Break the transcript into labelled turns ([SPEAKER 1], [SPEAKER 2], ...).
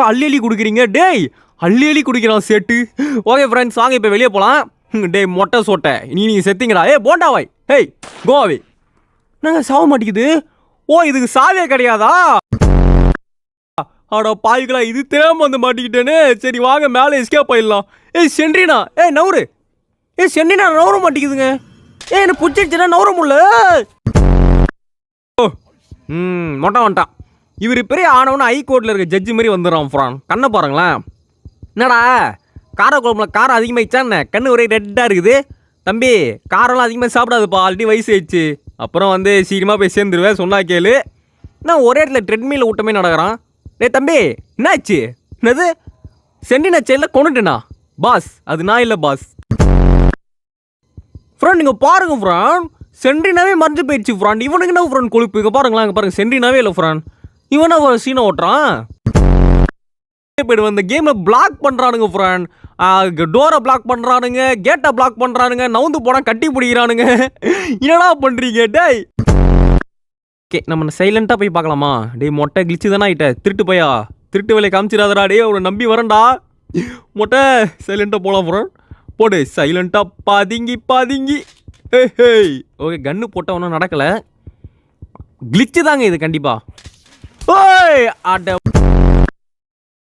[SPEAKER 1] அள்ளி அள்ளி குடிக்கிறீங்க டேய், அள்ளி அள்ளி குடிக்கிறான் சேட்டு. ஓகே ஃப்ரெண்ட்ஸ், வாங்க இப்போ வெளியே போகலாம். டேய் மொட்டை சோட்டை, நீங்கள் செத்தீங்களா? போண்டாவாய், ஹேய் கோவாவை. நாங்கள் சாவ மாட்டேங்குது. ஓ இதுக்கு சாவே கிடையாதா? ஆடா பாய்களா, இது தேம்ப வந்து மாட்டிக்கிட்டேன்னு. சரி வாங்க மேலே எஸ்கேப் ஆயிடலாம். சென்ட்ரினா, நவுரு. சென்ட்ரினா நவர மாட்டேங்குதுங்க. என்ன பிடிச்சிருச்சுன்னா நவர முடியல. மொட்டை வந்துட்டான். இவர் பெரிய ஆனவனு ஹைகோர்ட்டில் இருக்க ஜட்ஜி மாதிரி வந்துடுறான் ஃப்ரான். கண்ணை பாருங்களேன். என்னடா காரக்குழம்புல காரம் அதிகமாகிடுச்சா என்ன? கண்ணு ஒரே ரெட்டாக இருக்குது. தம்பி காரெல்லாம் அதிகமாக சாப்பிடாதுப்பா, ஆல்ரெடி வயசு ஆயிடுச்சு. அப்புறம் வந்து சீக்கிரமாக போய் சேர்ந்துருவேன், சொன்னா கேளு. நான் ஒரே இடத்துல ட்ரெட்மில் விட்டமே நடக்கிறான். தம்பி என்னாச்சு? என்னது சென்டினா செயலில் கொண்டுட்டேனா? பாஸ் அது நான் இல்லை பாஸ். ஃப்ரெண்ட் நீங்கள் பாருங்க ஃப்ரான், சென்ட்ரினாவே மறைஞ்சு போயிடுச்சு ஃப்ரான். இவனுக்கு என்ன ஃப்ரான் கொழுப்பு? இங்கே பாருங்களா, இங்கே பாருங்க சென்ட்ரினாவே இல்லை ஃப்ரான். இவனா சீனை ஓட்டுறான். இந்த கேமில் பிளாக் பண்ணுறானுங்க ஃப்ரான். டோரை பிளாக் பண்ணுறானுங்க, கேட்டை பிளாக் பண்ணுறானுங்க, நவுந்து போனால் கட்டி பிடிக்கிறானுங்க. என்னடா பண்ணுறீங்க டேய்? ஓகே நம்ம சைலண்ட்டாக போய் பார்க்கலாமா? டேய் மொட்டை கிழிச்சு தானே ஆகிட்ட, திருட்டு போயா, திருட்டு வேலையை காமிச்சிடாதடா டே. அவனை நம்பி வரேன்டா. மொட்டை சைலண்ட்டாக போகலாம் ஃப்ரான். போடு சைலண்ட்டாக பதுங்கி பதுங்கி. ஹேய் ஓகே, கன்று போட்டால் ஒன்றும் நடக்கலை. கிளிச்சு தாங்க இது கண்டிப்பாக. ஓய் அட